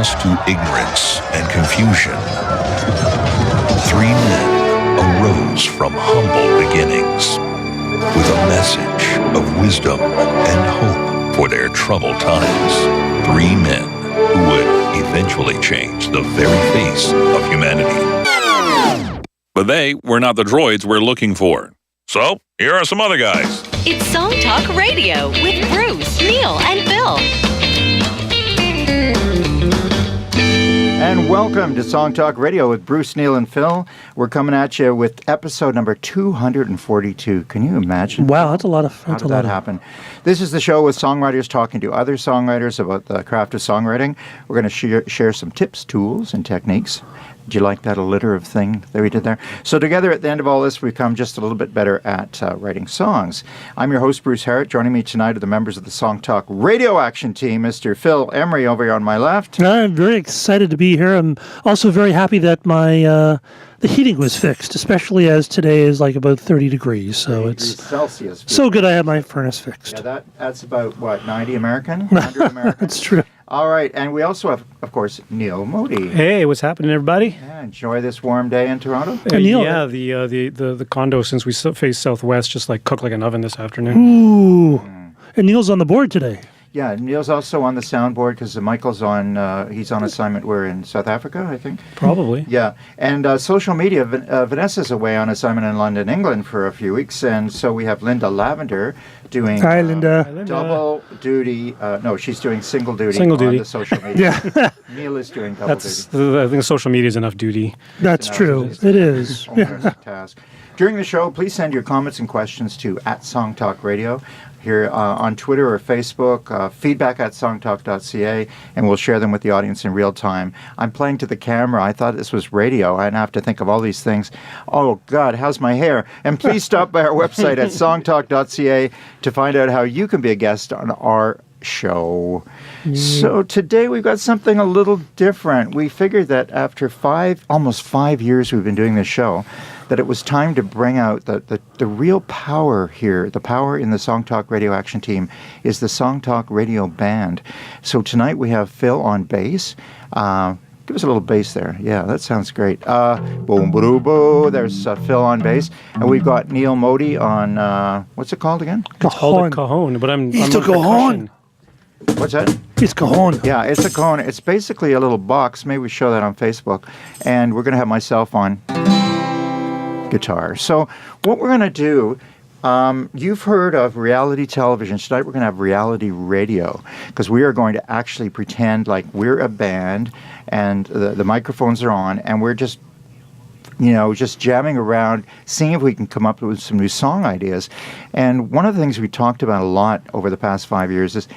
lost to ignorance and confusion, 3 men arose from humble beginnings with a message of wisdom and hope for their troubled times. 3 men who would eventually change the very face of humanity. But they were not the droids we're looking for. So, here are some other guys. It's Song Talk Radio with Bruce, Neil, and Phil. And welcome to Song Talk Radio with Bruce, Neil, and Phil. We're coming at you with episode number 242. Can you imagine? Wow, that's a lot of... How did that happen? This is the show with songwriters talking to other songwriters about the craft of songwriting. We're going to share some tips, tools, and techniques. Did you like that alliterative thing that we did there? So together at the end of all this, we become just a little bit better at writing songs. I'm your host, Bruce Harrett. Joining me tonight are the members of the Song Talk Radio Action team, Mr. Phil Emery over here on my left. I'm very excited to be here. I'm also very happy that my the heating was fixed, especially as today is like about 30 degrees. So it's Celsius. So good I have my furnace fixed. Yeah, that's about, what, 90 American? 100 American? That's true. All right, and we also have, of course, Neil Modi. Hey, what's happening, everybody? Yeah, enjoy this warm day in Toronto. Neil, yeah, the condo, since we face southwest, just like cooked like an oven this afternoon. Ooh. And Neil's on the board today. Yeah, Neil's also on the soundboard because Michael's on, he's on assignment. We're in South Africa, I think. Probably. Yeah, and social media, Vanessa's away on assignment in London, England for a few weeks, and so we have Linda Lavender doing Hi, Linda. double duty. No, she's doing single duty Single on duty. the social media. Yeah, Neil is doing double That's duty. I think social media is enough duty. that's true. It is. Onerous task. During the show, please send your comments and questions to @SongTalkRadio here on Twitter or Facebook, feedback @songtalk.ca, and we'll share them with the audience in real time. I'm playing to the camera. I thought this was radio. I'd have to think of all these things. Oh, God, how's my hair? And please stop by our website at songtalk.ca to find out how you can be a guest on our show. So today we've got something a little different. We figured that after almost 5 years we've been doing this show, that it was time to bring out the real power here. The power in the Song Talk Radio Action team is the Song Talk Radio Band. So tonight we have Phil on bass. Give us a little bass there. Yeah, that sounds great. Boom, boo, boo. There's Phil on bass. And we've got Neil Modi on, what's it called again? It's called a cajon, but I'm It's a on cajon. What's that? It's cajon. Yeah, it's a cajon. It's basically a little box. Maybe we show that on Facebook. And we're going to have myself on guitar. So what we're going to do, you've heard of reality television. Tonight we're going to have reality radio because we are going to actually pretend like we're a band and the microphones are on and we're just jamming around, seeing if we can come up with some new song ideas. And one of the things we talked about a lot over the past 5 years is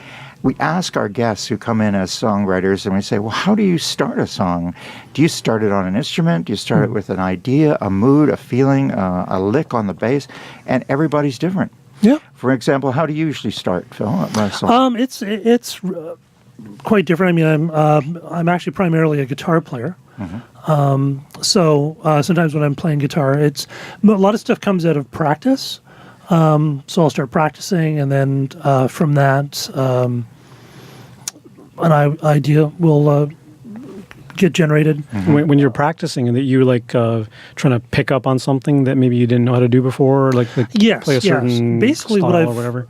we ask our guests who come in as songwriters and we say, well, how do you start a song? Do you start it on an instrument? Do you start it with an idea, a mood, a feeling, a lick on the bass? And everybody's different. Yeah. For example, how do you usually start, Phil? It's quite different. I mean, I'm actually primarily a guitar player. Mm-hmm. So sometimes when I'm playing guitar, a lot of stuff comes out of practice. So I'll start practicing, and then from that, an idea will get generated. Mm-hmm. When you're practicing, and that you like trying to pick up on something that maybe you didn't know how to do before, like yes, play a certain basically style what or whatever.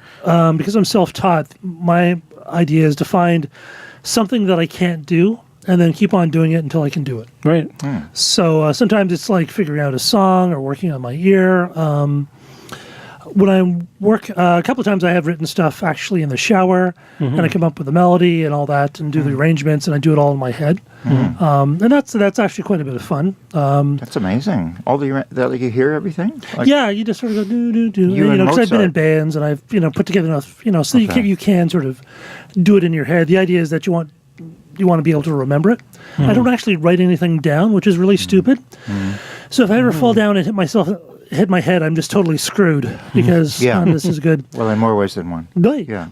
Because I'm self-taught, my idea is to find something that I can't do, and then keep on doing it until I can do it. Right. So sometimes it's like figuring out a song or working on my ear. When I work, a couple of times I have written stuff actually in the shower, and I come up with a melody and all that, and do the arrangements, and I do it all in my head. And that's actually quite a bit of fun. That's amazing. All that you hear everything? Yeah, you just sort of go do do do. You and because I've been in Mozart. bands and I've put together enough, so Okay. you can sort of do it in your head. The idea is that you want to be able to remember it. I don't actually write anything down, which is really stupid. So if I ever fall down and hit my head, I'm just totally screwed because Yeah. this is good. Well, in more ways than one. Right. Yeah.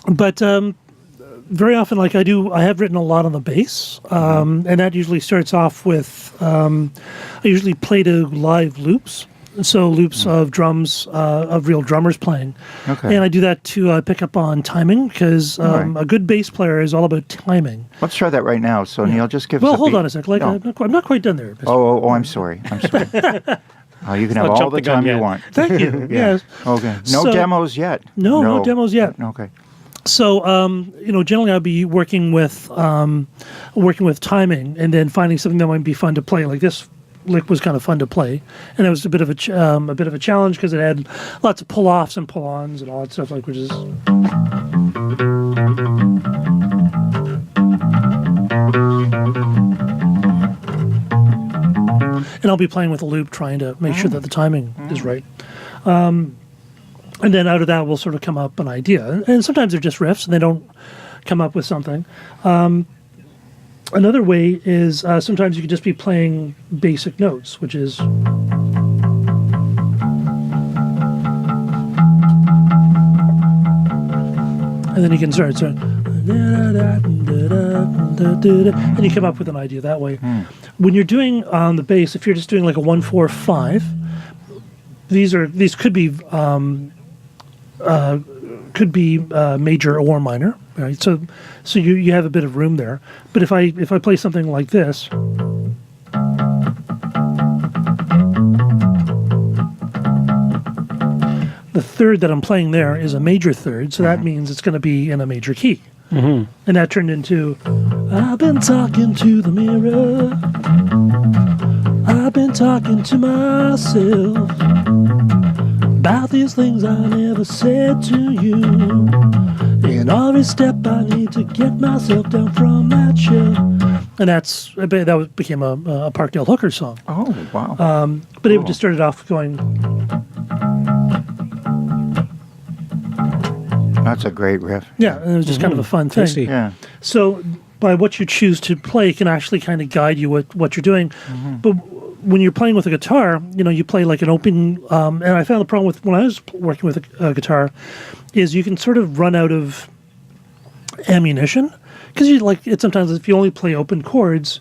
But very often, like I have written a lot on the bass, and that usually starts off with I usually play to live loops. So loops of drums, of real drummers playing. Okay. And I do that to pick up on timing, because Right. a good bass player is all about timing. Let's try that right now. So Neil, just give us Well, a hold beat. on a sec. Like, No. I'm not quite done there. Oh, I'm sorry. I'm sorry. You can have not all jump the the gun time you yet. want. Thank you. Yeah. Yes. Okay. No So- demos yet. No demos yet. Okay. So, generally I'll be working with timing, and then finding something that might be fun to play. Like this lick was kind of fun to play, and it was a bit of a challenge because it had lots of pull-offs and pull-ons and all that stuff, like, which is. And I'll be playing with a loop, trying to make sure that the timing is right. And then out of that will sort of come up an idea. And sometimes they're just riffs and they don't come up with something. Another way is sometimes you could just be playing basic notes, which is. And then you can start. And you come up with an idea that way. When you're doing on the bass, if you're just doing like a 1-4-5, these could be major or minor, right? So you have a bit of room there. But if I play something like this, the third that I'm playing there is a major third, so that means it's going to be in a major key. And that turned into, I've been talking to the mirror, I've been talking to myself about these things I never said to you. In every step I need to get myself down from that shelf. And that became a Parkdale Hooker song. Oh, wow. But it Cool. just started off going. That's a great riff. Yeah, and it was just kind of a fun thing. Tasty. Yeah. So by what you choose to play can actually kind of guide you what you're doing. But when you're playing with a guitar, you play like an open. And I found the problem with when I was working with a guitar is you can sort of run out of ammunition because sometimes if you only play open chords,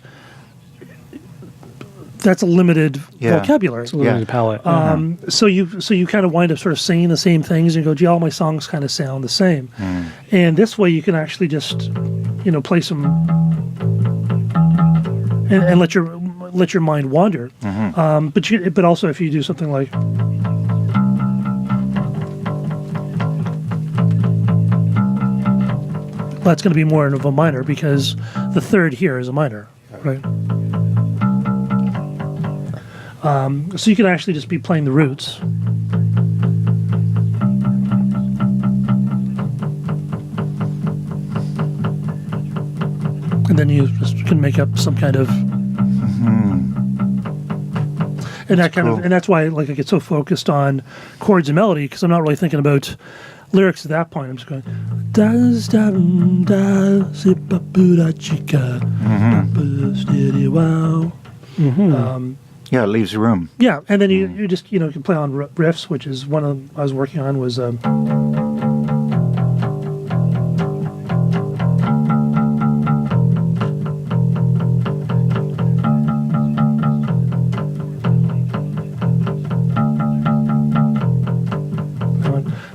that's a limited Yeah. vocabulary. It's a limited palette. So you kind of wind up sort of saying the same things and go, gee, all my songs kind of sound the same. And this way you can actually just, play some and let your mind wander. But also if you do something like. Well, that's going to be more of a minor because the third here is a minor, right? So you can actually just be playing the roots. And then you just can make up some kind of. And that kind cool. of, and that's why I get so focused on chords and melody because I'm not really thinking about lyrics at that point. I'm just going. Wow. Yeah, it leaves room. Yeah, and then you just can play on riffs, which is one of I was working on was.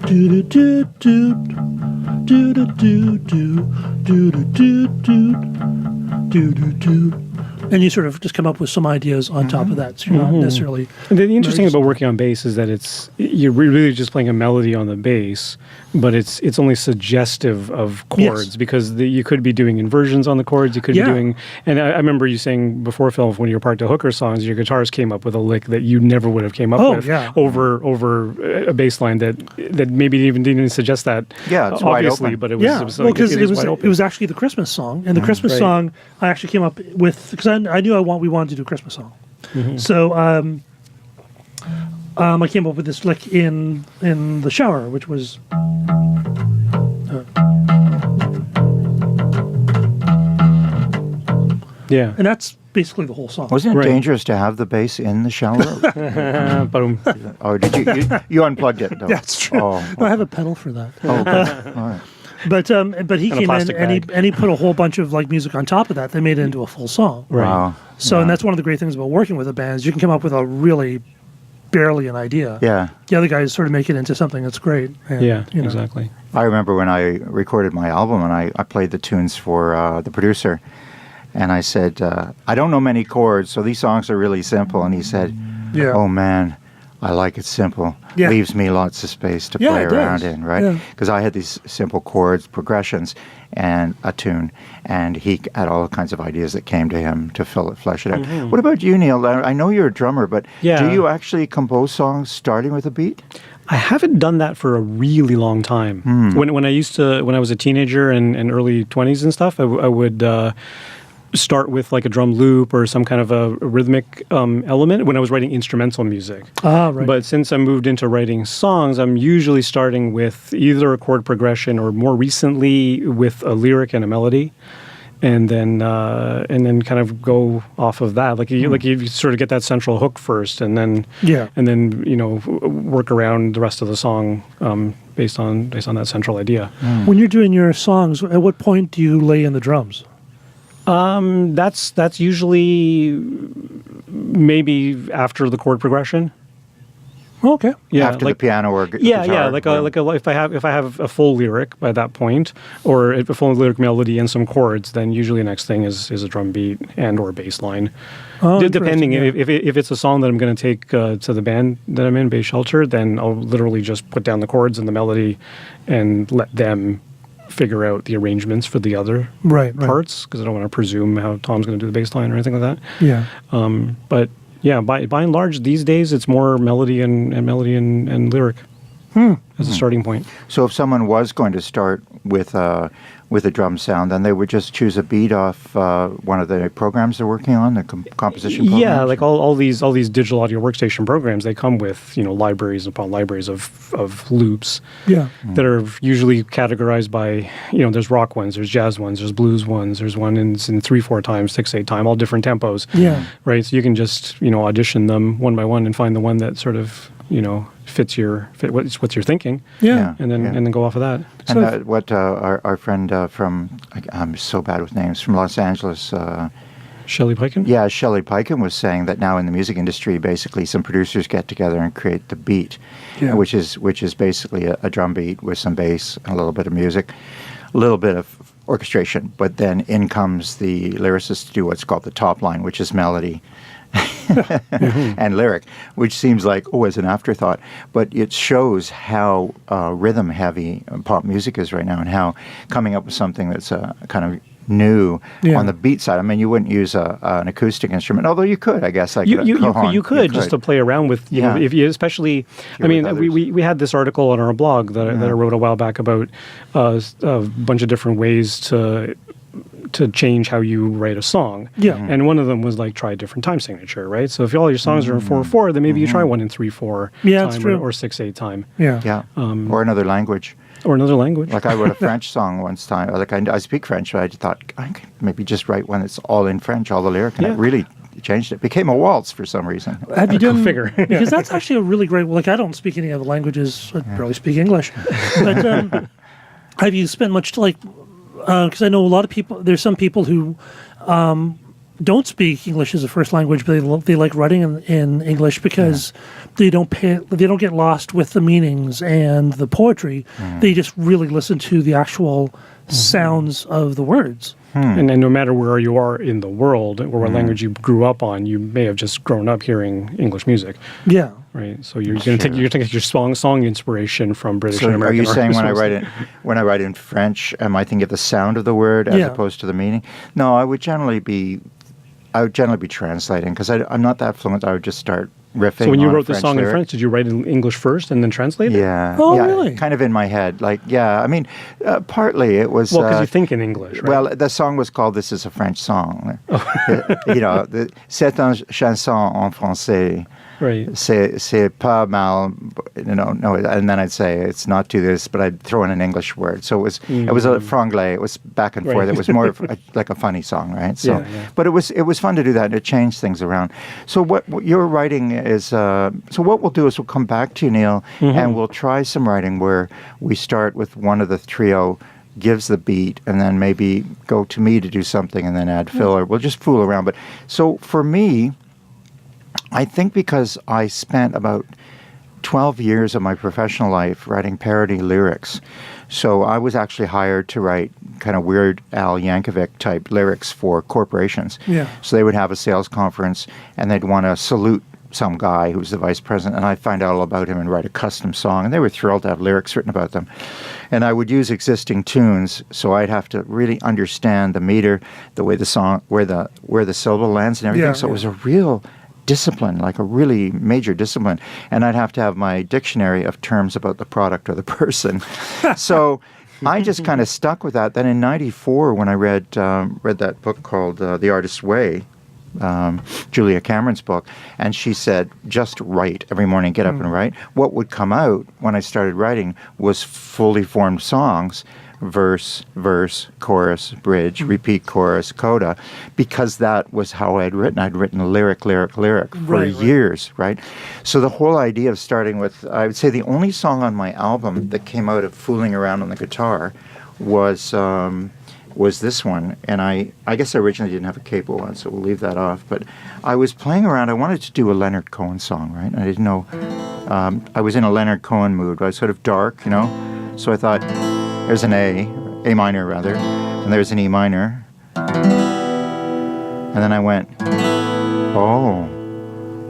Do do do do do do do do do do do do do. And you sort of just come up with some ideas on top of that. So you're not necessarily. And the interesting Very about working on bass is that you're really just playing a melody on the bass, but it's only suggestive of chords Yes. because you could be doing inversions on the chords. You could Yeah. be doing, and I remember you saying before, Phil, when you were Parkdale Hooker songs, your guitars came up with a lick that you never would have came up Oh, with yeah. over a bass line that maybe even didn't suggest that. Yeah, it's wide obviously, open. but it was Yeah, like, well, because it it is was wide open. it was actually the Christmas song, and the Christmas Right. song I actually came up with because I knew we wanted to do a Christmas song, so I came up with this lick in the shower, which was. Yeah. And that's basically the whole song. Wasn't it Right. dangerous to have the bass in the shower? Boom. Or did you unplugged it though? That's true. Oh, No, I have a pedal for that. okay. All right. But he And a came in plastic bag. and he put a whole bunch of music on top of that. They made it into a full song. Right. Wow. So, and that's one of the great things about working with a band is you can come up with a really barely an idea. Yeah. The other guys sort of make it into something that's great. And, Yeah, you know. exactly. I remember when I recorded my album and I played the tunes for the producer, and I said, I don't know many chords, so these songs are really simple. And he said, Yeah. oh man, I like it simple. Yeah. Leaves me lots of space to Yeah, play it around does. in, right? Yeah. Because I had these simple chords, progressions, and a tune, and he had all kinds of ideas that came to him to flesh it out. What about you, Neil? I know you're a drummer, but Yeah. do you actually compose songs starting with a beat? I haven't done that for a really long time. When I was a teenager and early 20s and stuff, I would start with like a drum loop or some kind of a rhythmic element when I was writing instrumental music. Ah, right. But since I moved into writing songs, I'm usually starting with either a chord progression or more recently with a lyric and a melody. And then kind of go off of that. Like you sort of get that central hook first, and then work around the rest of the song based on that central idea. When you're doing your songs, at what point do you lay in the drums? That's usually maybe after the chord progression. Okay. Yeah, After the piano or yeah, guitar? if I have a full lyric by that point, or a full lyric melody and some chords, then usually the next thing is a drum beat and or bass line. Depending interesting, if it's a song that I'm going to take to the band that I'm in, Bass Shelter, then I'll literally just put down the chords and the melody, and let them figure out the arrangements for the other parts, because I don't want to presume how Tom's going to do the bass line or anything like that. Yeah. But yeah, by and large, these days it's more melody and lyric as a starting point. So if someone was going to start with a drum sound, then they would just choose a beat off one of the programs they're working on, the composition programs? Yeah, like all these digital audio workstation programs, they come with libraries upon libraries of loops. Yeah. That are usually categorized by there's rock ones, there's jazz ones, there's blues ones, there's one in 3/4 time, 6/8 time, all different tempos. Yeah. Right. So you can just audition them one by one and find the one that sort of fits what you're thinking. Yeah. And then go off of that. And what our friend from, I'm so bad with names, from Los Angeles, Shelley Piken? yeah, Shelley Piken was saying that now in the music industry, basically some producers get together and create the beat, which is basically a drum beat with some bass, a little bit of music, a little bit of orchestration, but then in comes the lyricist to do what's called the top line, which is melody. And lyric, which seems like, as an afterthought, but it shows how rhythm heavy pop music is right now, and how coming up with something that's kind of new on the beat side. I mean, you wouldn't use an acoustic instrument, although you could, I guess. Like you could just to play around with, if you especially. I mean, we had this article on our blog that I wrote a while back about a bunch of different ways to change how you write a song. Yeah. And one of them was like try a different time signature, right? So if all your songs are in 4/4, then maybe you try one in 3/4 that's time true. or 6/8 time. Yeah. Or another language. Or another language. Like I wrote a French song once time. Like I speak French, but I thought I could maybe just write one that's all in French, all the lyric, and it really changed it. Became a waltz for some reason. Have you done figure? Because that's actually a really great. Like I don't speak any other languages. I barely speak English. But have you spent much because I know a lot of people. There's some people who don't speak English as a first language, but they like writing in English because they don't get lost with the meanings and the poetry. They just really listen to the actual sounds of the words. And then no matter where you are in the world or what language you grew up on, you may have just grown up hearing English music. Yeah. Right. So you're going to take your song inspiration from British So and American. are you saying artists. when I write in French, am I thinking of the sound of the word as opposed to the meaning? No, I would generally be translating, because I'm not that fluent. I would just start riffing. So when you on wrote the French song lyric. in French, did you write in English first and then translate it? Yeah. Oh, really? Kind of in my head. Like, I mean, partly it was. Well, because you think in English, right? Well, the song was called "This Is a French Song." C'est une chanson en français. Right. C'est pas mal, no, and then I'd say it's not to this, but I'd throw in an English word. So it was a franglais. It was back and forth. It was more of like a funny song, right? So, but it was fun to do that, and it changed things around. So what your writing is. So what we'll do is we'll come back to you, Neil, and we'll try some writing where we start with one of the trio gives the beat, and then maybe go to me to do something, and then add filler. We'll just fool around. But so for me, I think because I spent about 12 years of my professional life writing parody lyrics. So I was actually hired to write kind of Weird Al Yankovic type lyrics for corporations. Yeah. So they would have a sales conference and they'd want to salute some guy who's the vice president, and I'd find out all about him and write a custom song, and they were thrilled to have lyrics written about them. And I would use existing tunes, so I'd have to really understand the meter, the way the song, where the syllable lands and everything. Yeah, so yeah. it was a real discipline, like a really major discipline. And I'd have to have my dictionary of terms about the product or the person. So I just kind of stuck with that. Then in '94, when I read that book called The Artist's Way, Julia Cameron's book, and she said, just write every morning, get up and write. What would come out when I started writing was fully formed songs, verse, chorus, bridge, repeat chorus, coda, because that was how I'd written. I'd written lyric for Right. years, right? So the whole idea of starting with, I would say the only song on my album that came out of fooling around on the guitar was this one, and I guess I originally didn't have a capo one, so we'll leave that off. But I was playing around. I wanted to do a Leonard Cohen song, right? And I didn't know. I was in a Leonard Cohen mood. I was sort of dark, you know. So I thought, there's an A minor rather, and there's an E minor, and then I went, oh,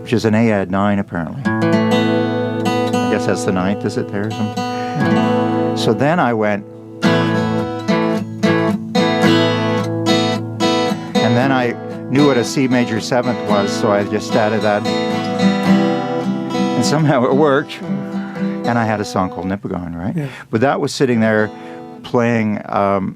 which is an A add 9 apparently. I guess that's the ninth, is it there or something? So then I went. And then I knew what a C major 7th was, so I just added that. And somehow it worked. And I had a song called Nipigon, right? Yeah. But that was sitting there playing,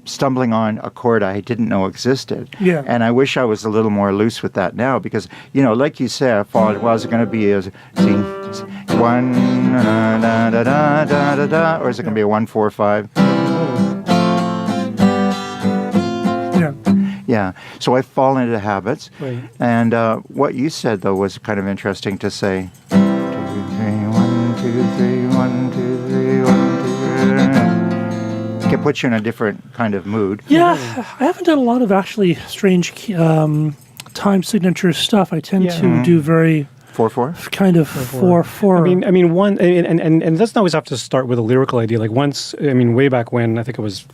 stumbling on a chord I didn't know existed. Yeah. And I wish I was a little more loose with that now because, you know, like you said, I thought, well, is it going to be a C, 1, da, da, da, da, da, da, or is it going to be a 1, 4, 5? Yeah. Yeah, so I fall into habits. Right. And what you said, though, was kind of interesting to say. 2, 3, 1, 2, 3, 1, 2, 3, 1, 2. It puts you in a different kind of mood. Yeah, I haven't done a lot of actually strange time signature stuff. I tend to do very 4/4. kind of 4/4. I mean, one, and it doesn't always have to start with a lyrical idea. Like once, I mean, way back when, I think it was,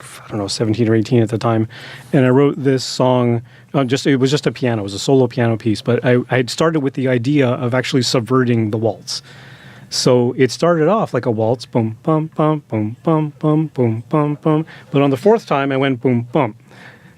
17 or 18 at the time, and I wrote this song. It was just a piano. It was a solo piano piece, but I had started with the idea of actually subverting the waltz. So it started off like a waltz, boom, bum, bum, boom, bum, bum, boom, bum, bum. But on the fourth time, I went boom, bum.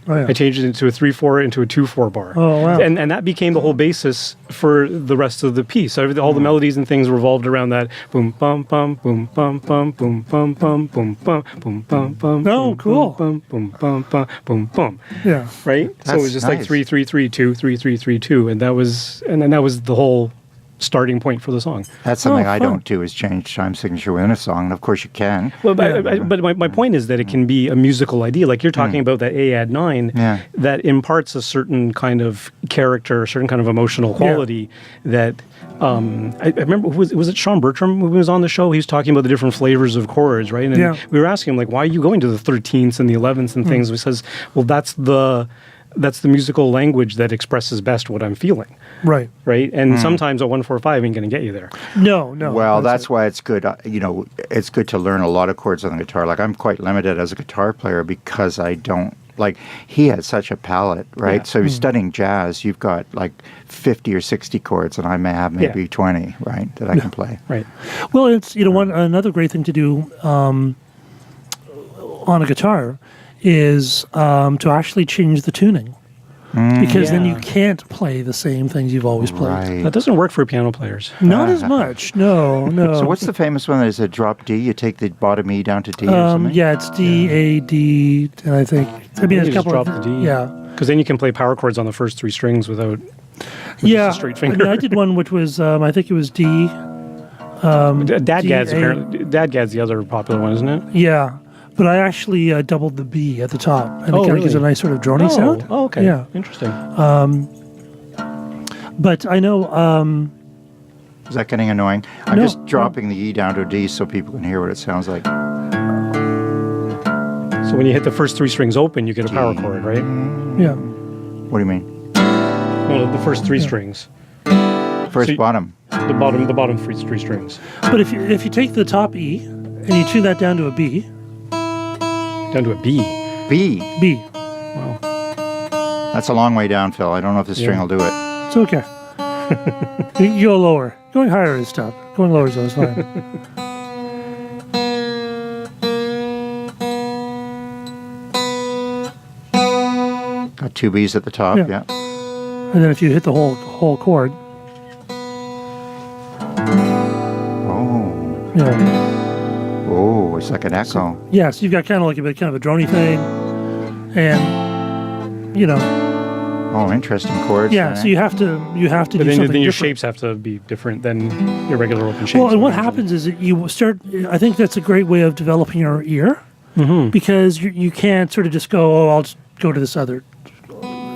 Oh, yeah. I changed it into a 3/4 into a 2/4 bar. Oh, wow. And that became the whole basis for the rest of the piece. So all the melodies and things revolved around that boom bum bum boom bum bum boom bum bum boom bum boom bum bum. Oh, cool. Boom bum bum bum boom bum. Yeah. Right? So it was just like nice. 3 3 3 2 3 3 3 2, and that was the whole starting point for the song. That's something I fun. don't do is change time signature within a song. And of course you can. Well, but my point is that it can be a musical idea. Like you're talking about that A add 9 Yeah. that imparts a certain kind of character, a certain kind of emotional quality that I remember, was it Sean Bertram who was on the show? He was talking about the different flavors of chords, right? And Yeah. we were asking him, like, why are you going to the 13ths and the 11ths and things? He says, well, that's the musical language that expresses best what I'm feeling, Right. right? And sometimes a 1/4/5 ain't going to get you there. No. Well, that's why it's good. It's good to learn a lot of chords on the guitar. Like I'm quite limited as a guitar player because I don't like. He had such a palette, right? Yeah. So if you're studying jazz, you've got like 50 or 60 chords, and I may have maybe 20, right, that I can play. Right. Well, it's another great thing to do on a guitar is to actually change the tuning. Because then you Yeah. can't play the same things you've always played. Right. That doesn't work for piano players. Not as much. No. So what's the famous one that is a drop D? You take the bottom E down to D or something? Yeah, it's D, A, D, and I think. I mean, You there's a just couple drop of the D. Yeah. Because then you can play power chords on the first 3 strings without Yeah. just a straight I mean, finger. I did one which was I think it was D. Dadgad's D, A. apparently Dadgad's the other popular one, isn't it? Yeah. But I actually doubled the B at the top, and it kind of gives a nice sort of drony sound. Oh, okay. Yeah. Interesting. But I know. Is that getting annoying? I'm No, just dropping the E down to a D so people can hear what it sounds like. So when you hit the first 3 strings open, you get a power chord, right? Yeah. What do you mean? Well, the first 3 strings. first So you- bottom. The bottom three strings. But if you take the top E and you tune that down to a B, Down to a B. B. B, Wow. That's a long way down, Phil. I don't know if the string Yeah. will do it. it's okay. You go lower. Going higher is tough. Going lower is always fine. Got two B's at the top. Yeah. Yeah. And then if you hit the whole chord, Oh. yeah, Oh, it's like an echo. yeah. So you've got kind of like a droney thing, and you know, Oh, interesting chords. yeah. eh? So you have to But do then, something then your different. shapes have to be different than your regular open shapes. Well, and what happens is that you start. I think that's a great way of developing your ear, because you can't sort of just go, oh, I'll just go to this other.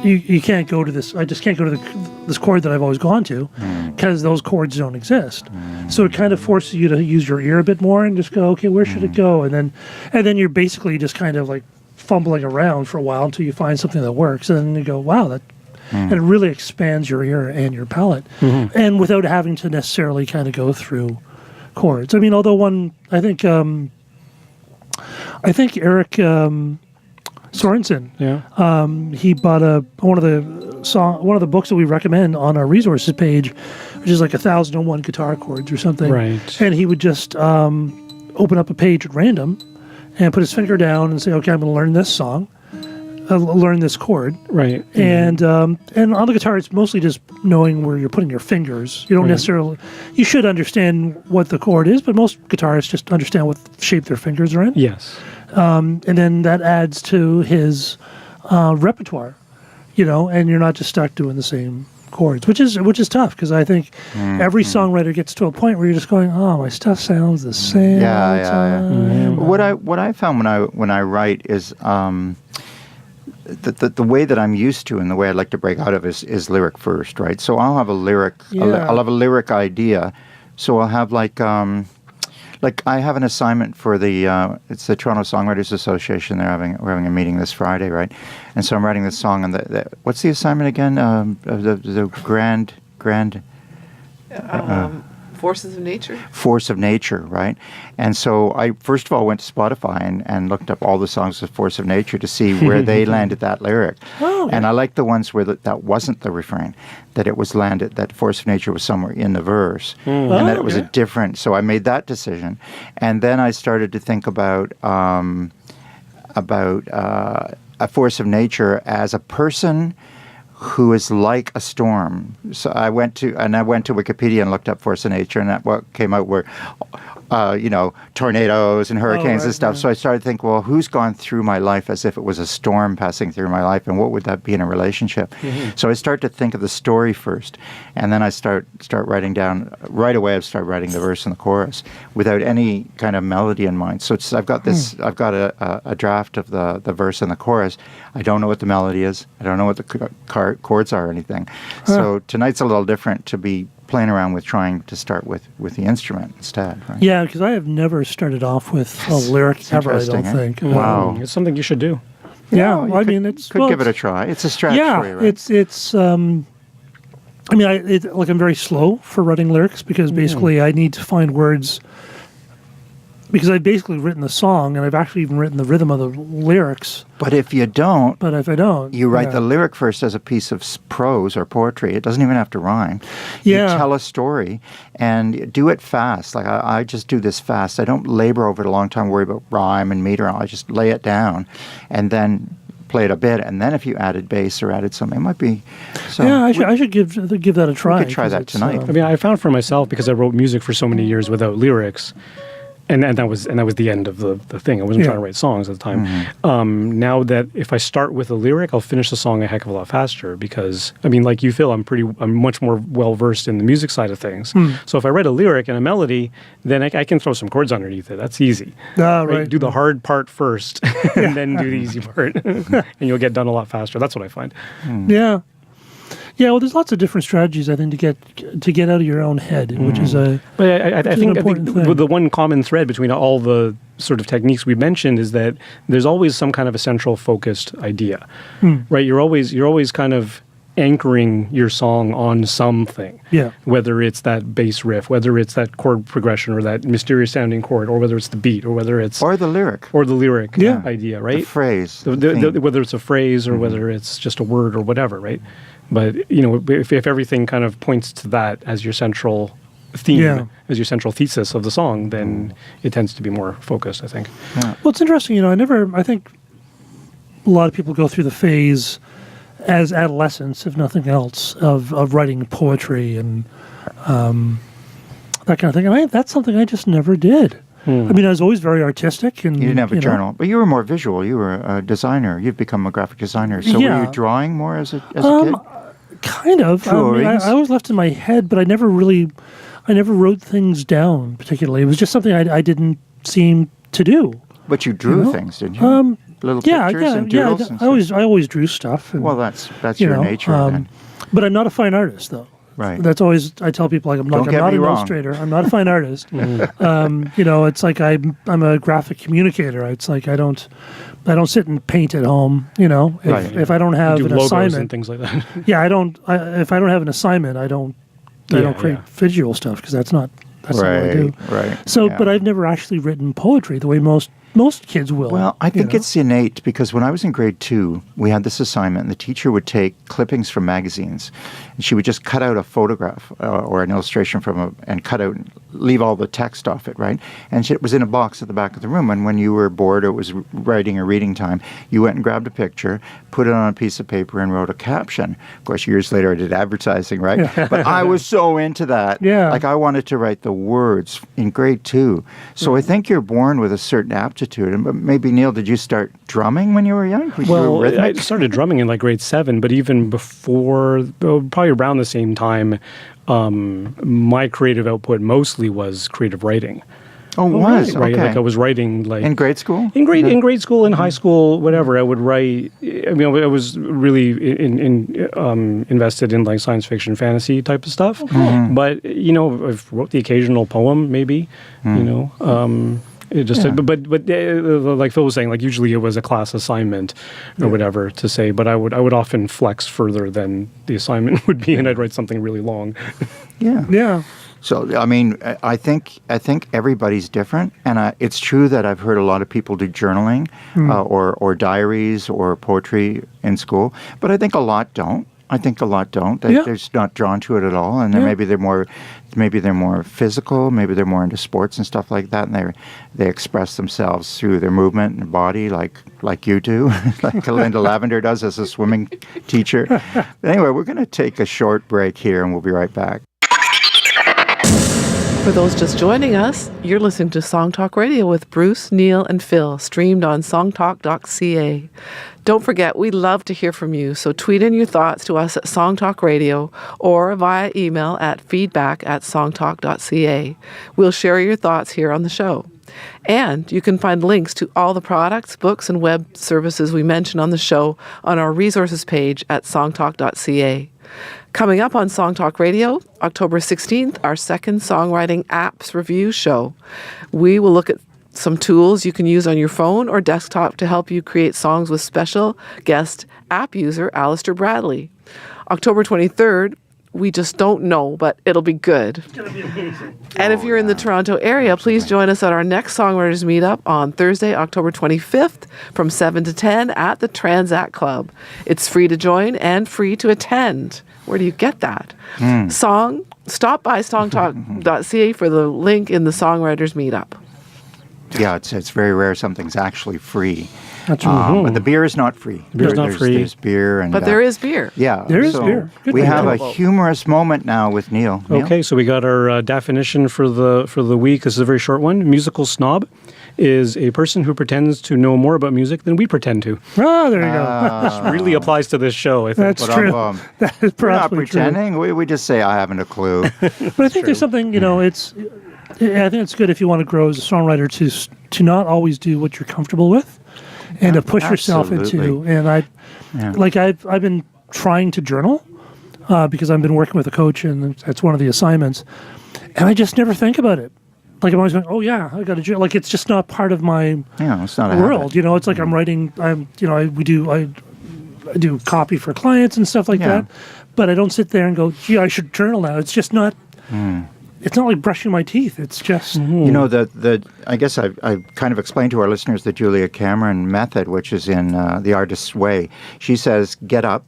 You can't go to this. I just can't go to this chord that I've always gone to, because those chords don't exist. So it kind of forces you to use your ear a bit more and just go, okay, where should it go? And then you're basically just kind of like fumbling around for a while until you find something that works, and then you go, wow, that. And it really expands your ear and your palate, and without having to necessarily kind of go through chords. I mean, although I think Eric Sorensen, Yeah. he bought one of the books that we recommend on our resources page, which is like 1001 guitar chords or something. Right. And he would just open up a page at random and put his finger down and say, okay, I'm going to learn this song. Learn this chord, Right. and on the guitar, it's mostly just knowing where you're putting your fingers. You don't necessarily. You should understand what the chord is, but most guitarists just understand what shape their fingers are in. Yes. And then that adds to his repertoire, and you're not just stuck doing the same chords, which is tough, because I think every songwriter gets to a point where you're just going, oh, my stuff sounds the same all the time. What I found when I write is the way that I'm used to and the way I'd like to break out of is lyric first, right? So I'll have a lyric, I'll have a lyric idea. So I'll have like I have an assignment for it's the Toronto Songwriters Association. We're having a meeting this Friday, right? And so I'm writing this song on what's the assignment again? The grand. Forces of nature. Force of Nature, right? And so I first of all went to Spotify and looked up all the songs of Force of Nature to see where they landed that lyric. Oh, okay. And I liked the ones where that wasn't the refrain, that it was landed, that Force of Nature was somewhere in the verse, and that it was a different. So I made that decision, and then I started to think about a force of nature as a person who is like a storm. So I went to Wikipedia and looked up force of nature, and that what came out were, tornadoes and hurricanes and stuff. Right. So I started to think, well, who's gone through my life as if it was a storm passing through my life, and what would that be in a relationship? So I start to think of the story first, and then I start writing down right away. I start writing the verse and the chorus without any kind of melody in mind. So I've got a draft of the verse and the chorus. I don't know what the melody is. I don't know what the chords are or anything. So tonight's a little different to be playing around with trying to start with the instrument instead. Right? Yeah, because I have never started off with a lyric ever, I don't interesting, think. Wow. It's something you should do. Yeah, Well, you I could- mean, it's... could well, give it a try. It's a stretch yeah, for you, right? it's I mean, I'm very slow for writing lyrics, because basically I need to find words, because I've basically written the song and I've actually even written the rhythm of the lyrics. But if you don't, But if I don't, you write the lyric first as a piece of prose or poetry. It doesn't even have to rhyme. Yeah. You tell a story and do it fast. Like I just do this fast. I don't labor over it a long time, worry about rhyme and meter. I just lay it down and then play it a bit. And then if you added bass or added something, it might be... So yeah, I should give that a try. we could try 'cause that it's, tonight. I mean, I found for myself, because I wrote music for so many years without lyrics, and that was the end of the thing. I wasn't trying to write songs at the time. Now that if I start with a lyric, I'll finish the song a heck of a lot faster, because I mean, like you, Phil, I'm much more well versed in the music side of things. So if I write a lyric and a melody, then I can throw some chords underneath it. That's easy. Right. Do the hard part first, and then do the easy part, and you'll get done a lot faster. That's what I find. Yeah. Yeah, well, there's lots of different strategies, I think, to get out of your own head, which is a... But I think important thing. the one common thread between all the sort of techniques we mentioned is that there's always some kind of a central focused idea, right? You're always kind of anchoring your song on something. Yeah. Whether it's that bass riff, whether it's that chord progression or that mysterious sounding chord, or whether it's the beat, or whether it's... Or the lyric. Or the lyric Yeah. idea, right? The phrase. Whether it's a phrase or whether it's just a word or whatever, right? But, if everything kind of points to that as your central theme, as your central thesis of the song, then it tends to be more focused, I think. Yeah. Well, it's interesting, I think a lot of people go through the phase as adolescents, if nothing else, of writing poetry and that kind of thing. And that's something I just never did. I mean, I was always very artistic. And You didn't have a journal, but you were more visual. You were a designer. You've become a graphic designer. So were you drawing more as a kid? Kind of. I mean, I always left in my head, but I never wrote things down particularly. It was just something I didn't seem to do. But you drew things, didn't you? Little pictures and doodles. And I always drew stuff. And, well, that's your nature then. But I'm not a fine artist, though. Right. That's always I tell people I'm not an illustrator. I'm not a fine artist. It's like I'm a graphic communicator. It's like I don't sit and paint at home. If I don't have an assignment and things like that. Yeah, if I don't have an assignment, I don't create visual stuff because that's not what I do. Right. So, but I've never actually written poetry the way most kids will. Well, I think it's innate because when I was in grade 2, we had this assignment, and the teacher would take clippings from magazines, and she would just cut out a photograph or an illustration and cut out, leave all the text off it, right? And it was in a box at the back of the room. And when you were bored or it was writing or reading time, you went and grabbed a picture, put it on a piece of paper, and wrote a caption. Of course, years later, I did advertising, right? But I was so into that. Yeah. Like I wanted to write the words in grade 2. So I think you're born with a certain aptitude. But maybe, Neil, did you start drumming when you were young? Well, I started drumming in like grade 7, but even before, probably around the same time, my creative output mostly was creative writing. Oh, was? Right, okay. like I was writing like... In grade school? In grade school, in high school, whatever, I would write... I mean, I was really invested in like science fiction, fantasy type of stuff. Mm-hmm. But, I've wrote the occasional poem, maybe, It just, but like Phil was saying, like usually it was a class assignment or whatever to say, but I would often flex further than the assignment would be, and I'd write something really long. Yeah. So I mean, I think everybody's different, and it's true that I've heard a lot of people do journaling or diaries or poetry in school, but I think a lot don't. They're just not drawn to it at all, and maybe they're more physical. Maybe they're more into sports and stuff like that, and they express themselves through their movement and body, like you do, like Linda Lavender does as a swimming teacher. But anyway, we're going to take a short break here, and we'll be right back. For those just joining us, you're listening to Song Talk Radio with Bruce, Neil, and Phil, streamed on songtalk.ca. Don't forget, we love to hear from you, so tweet in your thoughts to us at Song Talk Radio or via email at feedback@songtalk.ca. We'll share your thoughts here on the show. And you can find links to all the products, books, and web services we mention on the show on our resources page at songtalk.ca. Coming up on Song Talk Radio, October 16th, our second songwriting apps review show. We will look at some tools you can use on your phone or desktop to help you create songs with special guest app user Alistair Bradley. October 23rd, we just don't know, but it'll be good. It's going to be amazing. And if you're in the Toronto area, please join us at our next Songwriters Meetup on Thursday, October 25th from 7 to 10 at the Transact Club. It's free to join and free to attend. Where do you get that? Stop by songtalk.ca for the link in the Songwriters Meetup. Yeah, it's very rare something's actually free. That's right. But the beer is not free. There's beer. But there is beer. Yeah. There is beer. Good we thing. have a humorous moment now with Neil. Okay, so we got our definition for the week. This is a very short one. Musical snob is a person who pretends to know more about music than we pretend to. Oh, there you go. This really applies to this show, I think. That's true. That is We're not probably pretending. We just say, I haven't a clue. But I think there's something, I think it's good if you want to grow as a songwriter to not always do what you're comfortable with and to push yourself into. And I've been trying to journal because I've been working with a coach and that's one of the assignments. And I just never think about it. Like I'm always going, oh yeah, I got to journal. Like it's just not part of my it's not a world. habit. It's like I'm writing. do copy for clients and stuff like that. But I don't sit there and go, gee, I should journal now. It's just not. It's not like brushing my teeth. It's just You know, I guess I kind of explained to our listeners the Julia Cameron method, which is in The Artist's Way. She says, get up,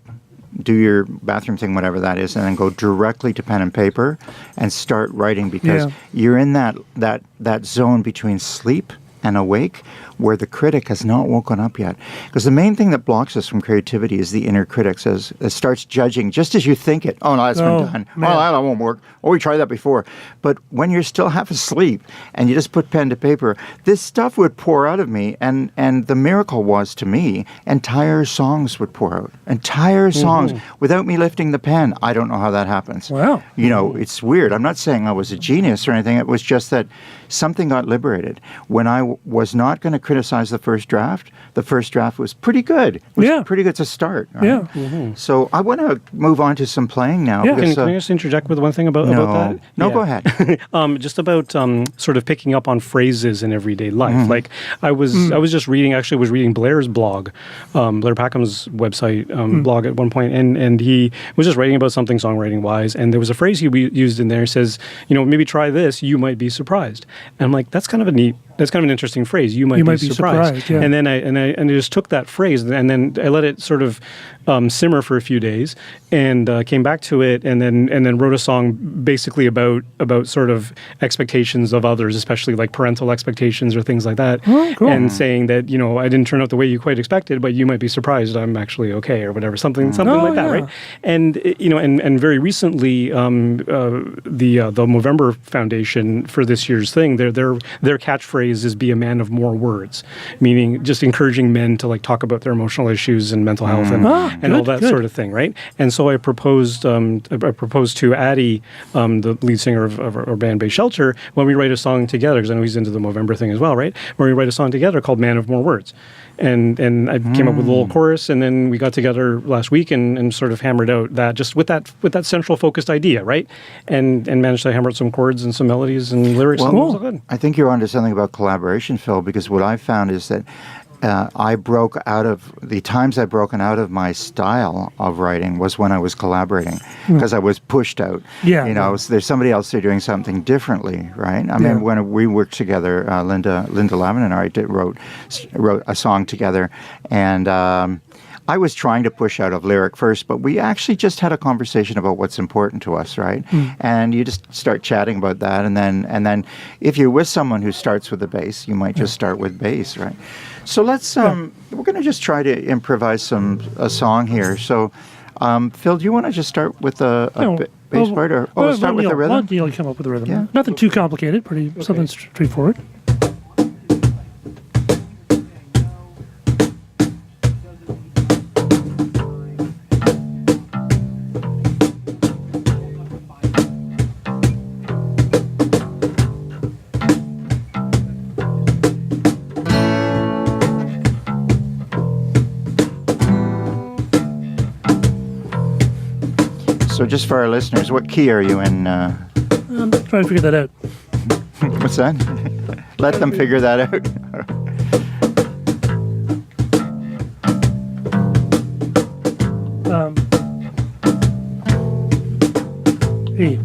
do your bathroom thing, whatever that is, and then go directly to pen and paper and start writing, because you're in that zone between sleep and awake where the critic has not woken up yet. Because the main thing that blocks us from creativity is the inner critic. Says it starts judging just as you think it. Oh, no, that's been done. Man. Oh, that won't work. Oh, we tried that before. But when you're still half asleep and you just put pen to paper, this stuff would pour out of me. And the miracle was, to me, entire songs would pour out. Entire songs without me lifting the pen. I don't know how that happens. Wow. You know, it's weird. I'm not saying I was a genius or anything. It was just that something got liberated. When I was not going to criticize the first draft was pretty good. It was pretty good to start. Right? Yeah. So I want to move on to some playing now. Yeah. because, Can I just interject with one thing about that? No, Yeah. go ahead. Just about sort of picking up on phrases in everyday life. Like I was just reading, was reading Blair's blog, Blair Packham's website blog at one point, and he was just writing about something songwriting wise, and there was a phrase he used in there. Says, maybe try this, you might be surprised. And I'm like, that's kind of an interesting phrase. You might be surprised. Yeah. And then I just took that phrase and then I let it sort of simmer for a few days, and came back to it, and then wrote a song basically about sort of expectations of others, especially like parental expectations or things like that. Oh, cool. And saying that I didn't turn out the way you quite expected, but you might be surprised I'm actually okay, or whatever, something like that, right? And and very recently, the Movember Foundation for this year's thing, their catchphrase is "be a man of more words," meaning just encouraging men to like talk about their emotional issues and mental health and all that sort of thing, right? And so I proposed to Addie, the lead singer of our band Bay Shelter, when we write a song together, because I know he's into the Movember thing as well, right? When we write a song together called "Man of More Words." And I came up with a little chorus, and then we got together last week and sort of hammered out that, just with that central focused idea, right? And managed to hammer out some chords and some melodies and lyrics. Well, and it was all good. I think you're onto something about collaboration, Phil, because what I found is that the times I've broken out of my style of writing was when I was collaborating, because I was pushed out. Yeah. There's somebody else there doing something differently, right? I mean, when we worked together, Linda Lavin and I wrote a song together, and I was trying to push out of lyric first, but we actually just had a conversation about what's important to us, right? And you just start chatting about that, and then if you're with someone who starts with the bass, you might just start with bass, right? So let's we're going to just try to improvise a song here. So, Phil, do you want to just start with a bass part, or start with the rhythm? Let Neil come up with the rhythm. Yeah. Nothing too complicated. Something straightforward. So just for our listeners, what key are you in? I'm trying to figure that out. What's that? Let them figure that out. E.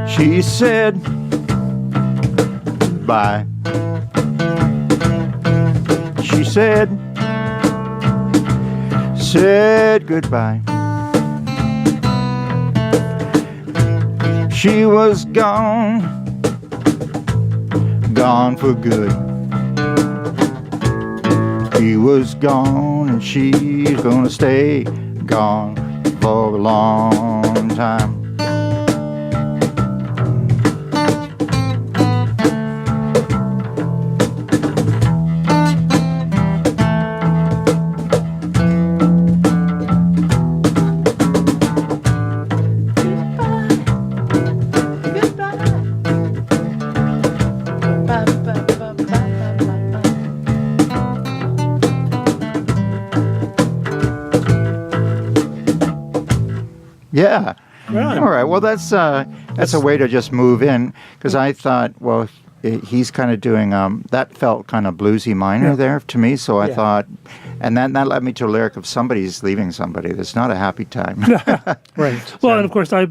She said, bye. She said goodbye. She was gone for good. He was gone and she's gonna stay gone for a long time. Yeah. Right. All right. Well, that's a way to just move in, because I thought, well, he's kind of doing that felt kind of bluesy minor there to me. So I thought, and then that led me to a lyric of somebody's leaving somebody. That's not a happy time. Right. Well, and of course, I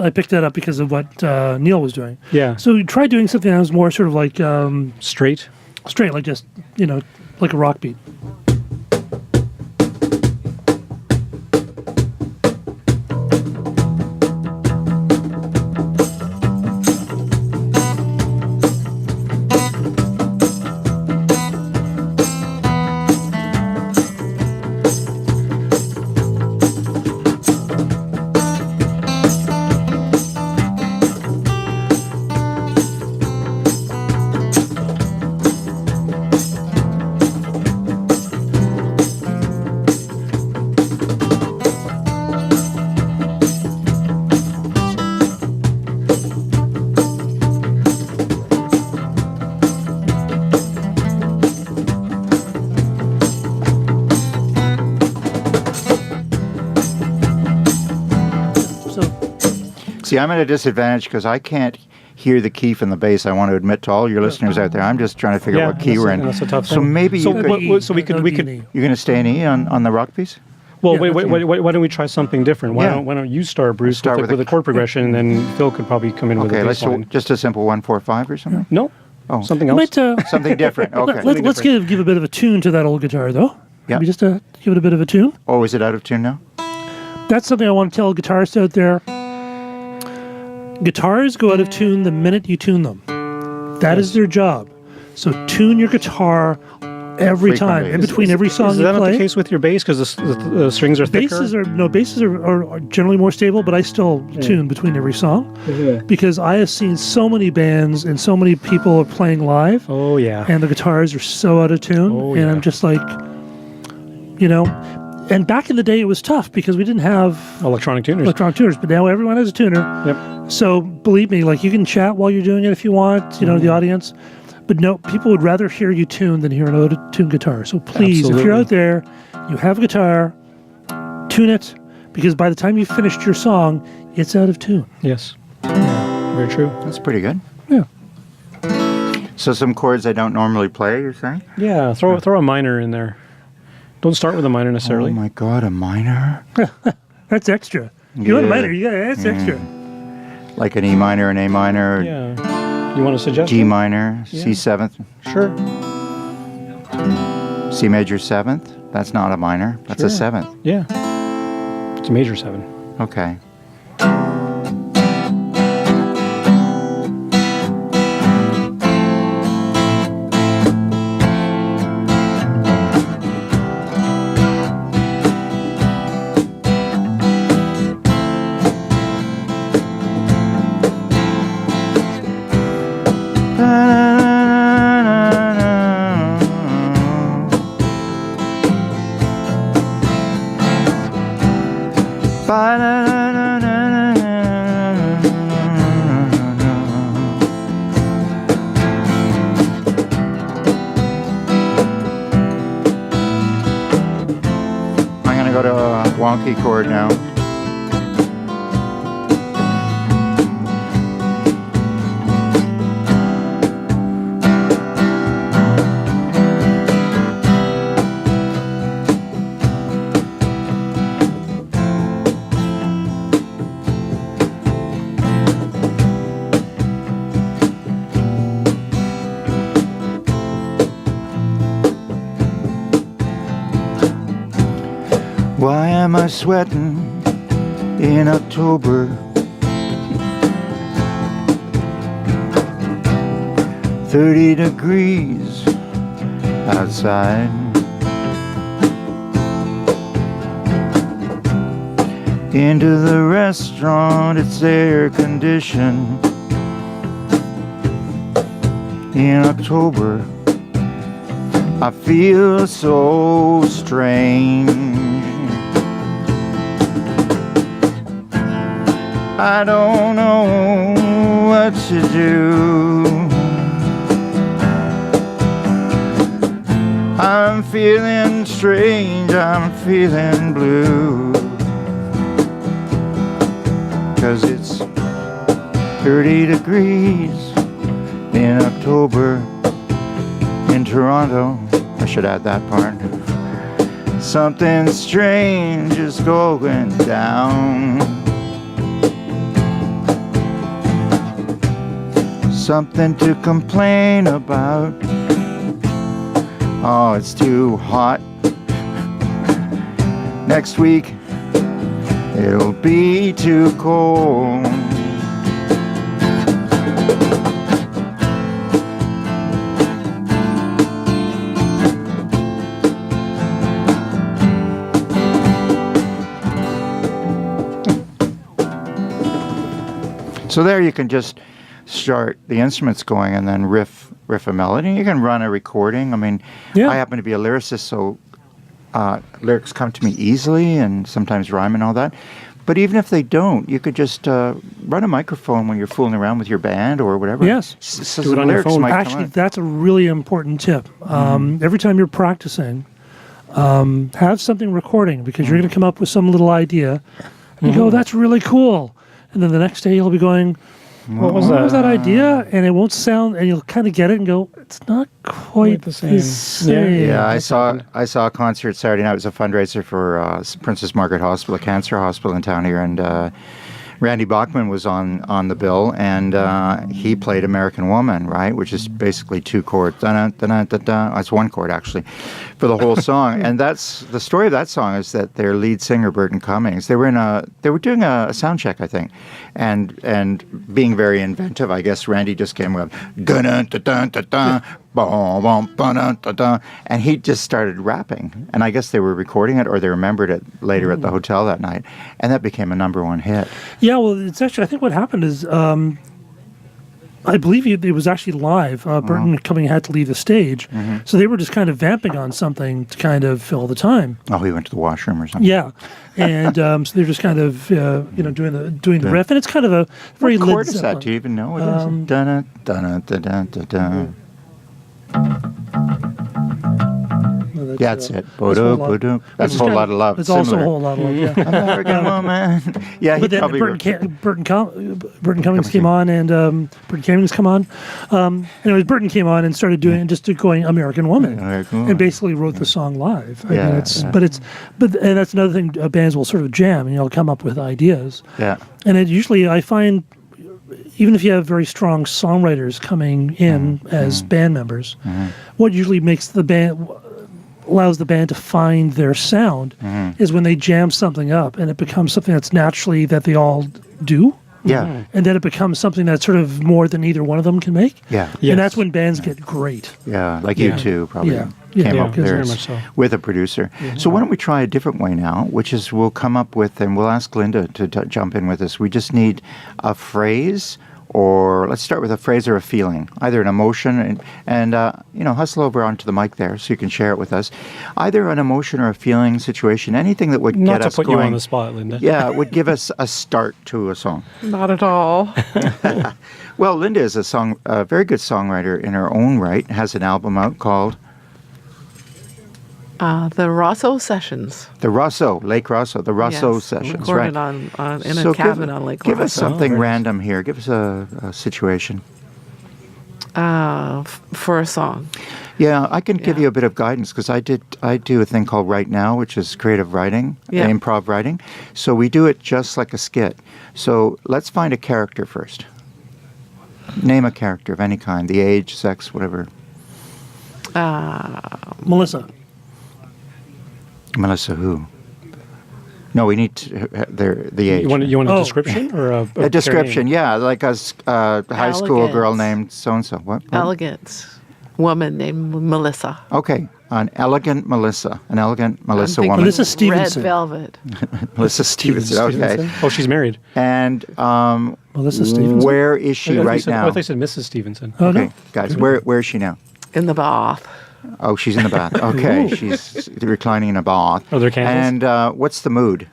picked that up because of what Neil was doing. Yeah. So you try doing something that was more sort of like Straight. straight, like just like a rock beat. See, I'm at a disadvantage because I can't hear the key from the bass. I want to admit to all your listeners out there, I'm just trying to figure out what key we're in. That's a tough So thing. maybe So you could, what- so we could- That would we be could- an E. you're going to stay in E on the rock piece? Well, Yeah, why don't we try something different? Why Yeah. don't you start, Bruce, Start with with a a- chord progression, and then Phil could probably come in with Okay, a let's bass line. just a simple 1-4-5 or something. No, Oh. something I else. might, Something different. Okay. let's give a bit of a tune to that old guitar, though. Yeah. Maybe just to give it a bit of a tune. Oh, is it out of tune now? That's something I want to tell guitarists out there. Guitars go out of tune the minute you tune them. That is their job. So tune your guitar every time, Frequently. in between every song Is you that not play. the case with your bass because the strings are thicker? Basses are generally more stable, but I still tune between every song because I have seen so many bands and so many people are playing live, Oh yeah. and the guitars are so out of tune, Oh, and yeah. I'm just like, And back in the day, it was tough because we didn't have Electronic tuners. electronic tuners, but now everyone has a tuner. Yep. So believe me, like you can chat while you're doing it if you want, the audience. But no, people would rather hear you tune than hear an out-of-tune guitar. So please, if you're Absolutely. out there, you have a guitar, tune it, because by the time you've finished your song, it's out of tune. Yes. Very true. That's pretty good. Yeah. So some chords I don't normally play, you're saying? Yeah. Throw a minor in there. Don't start with a minor necessarily. Oh my God, a minor? That's extra. You want a Yeah. minor, that's extra. Like an E minor, an A minor, Yeah. You want a suggestion? G minor, Yeah. C7th, Sure. C major 7th. That's not a minor. That's a Sure. 7th. Yeah. It's a major 7. Okay. I'm gonna go to a wonky chord now. Why am I sweating in October? $30 outside. into the restaurant, it's air conditioned. In October, I feel so strange. I don't know what to do. I'm feeling strange, I'm feeling blue. 'Cause it's 30 degrees in October in Toronto. I should add that part. Something strange is going down. Something to complain about. Oh, it's too hot. Next week, it'll be too cold. So there you can just start the instruments going and then riff a melody. You can run a recording. I mean, Yeah. I happen to be a lyricist, so lyrics come to me easily and sometimes rhyme and all that. But even if they don't, you could just run a microphone when you're fooling around with your band or whatever. Yes. So Do it the on your lyrics phone. might come Actually, out. that's a really important tip. Every time you're practicing, have something recording because you're going to come up with some little idea. And you go, that's really cool. And then the next day you'll be going, What was what was that? that idea? And it won't sound, and you'll kind of get it and go, it's not quite the same. Yeah, I That's saw happened. I saw a concert Saturday night. It was a fundraiser for Princess Margaret Hospital, a cancer hospital in town here, and Randy Bachman was on the bill, and he played American Woman, right, which is basically two chords. It's one chord actually, for the whole song. And that's the story of that song is that their lead singer Burton Cummings, they were doing a sound check, I think, and being very inventive, I guess Randy just came with dun dun dun dun dun. And he just started rapping, and I guess they were recording it or they remembered it later at the hotel that night, and that became a #1 hit. Yeah, well, it's actually, I think what happened is, I believe it was actually live. Burton Cummings had to leave the stage, so they were just kind of vamping on something to kind of fill the time. Oh, he went to the washroom or something. Yeah, and so they're just kind of doing the riff, and it's kind of a very What Led chord is that? Zeppelin. Do you even know what it is? Dun dun dun dun dun dun. No, That's it. that's a whole lot. Bo-do. That's a It's whole kind lot of love. It's also a Similar. whole lot of love. Yeah. American Woman. Yeah, he But then probably Burton Cummings came on, and Burton Cummings come on. Anyways, Burton came on and started going American Woman, American Woman. and basically wrote the song live. I mean, Yeah, and that's another thing. Bands will sort of jam, and you'll come up with ideas. Yeah. And it usually, I find, even if you have very strong songwriters coming in as band members, what usually allows the band to find their sound is when they jam something up and it becomes something that's naturally that they all do. Yeah. And then it becomes something that's sort of more than either one of them can make. Yeah. Yes. And that's when bands get great. Yeah. Like you two probably Yeah. came Yeah, up because there very much so. with a producer. So why don't we try a different way now, which is we'll come up with, and we'll ask Linda to jump in with us. We just need a phrase, or let's start with a phrase or a feeling, either an emotion, and hustle over onto the mic there so you can share it with us. Either an emotion or a feeling, situation, anything that would Not get to us put going. you on the spot, Linda. Yeah, it would give us a start to a song. Not at all. Well, Linda is a very good songwriter in her own right, has an album out called The Rosso Sessions. The Rosso, Lake Rosso, the Rosso Yes, Sessions, recorded right? in a cabin on Lake Give us Rosso. something random here. Give us a situation. For a song. Yeah, I can give Yeah. you a bit of guidance because I do a thing called Right Now, which is creative writing, Yeah. improv writing. So we do it just like a skit. So let's find a character first. Name a character of any kind, the age, sex, whatever. Melissa. Melissa who? No, we need the age. You want a Oh. description or a A description, name? yeah, like a high school girl Elegant. named so-and-so. What? Elegant. woman named Melissa. Okay, an elegant Melissa Thinking woman. Melissa Stevenson. Red Velvet. Melissa Stevenson. Okay, Stevenson? Oh, she's married. and Melissa Stevenson. where is she I thought you right said- now? I thought you said Mrs. Stevenson. Oh, Okay, no. guys, where is she now? In the bath. Oh, she's in the bath. Okay, she's reclining in a bath. Are there candles? And what's the mood?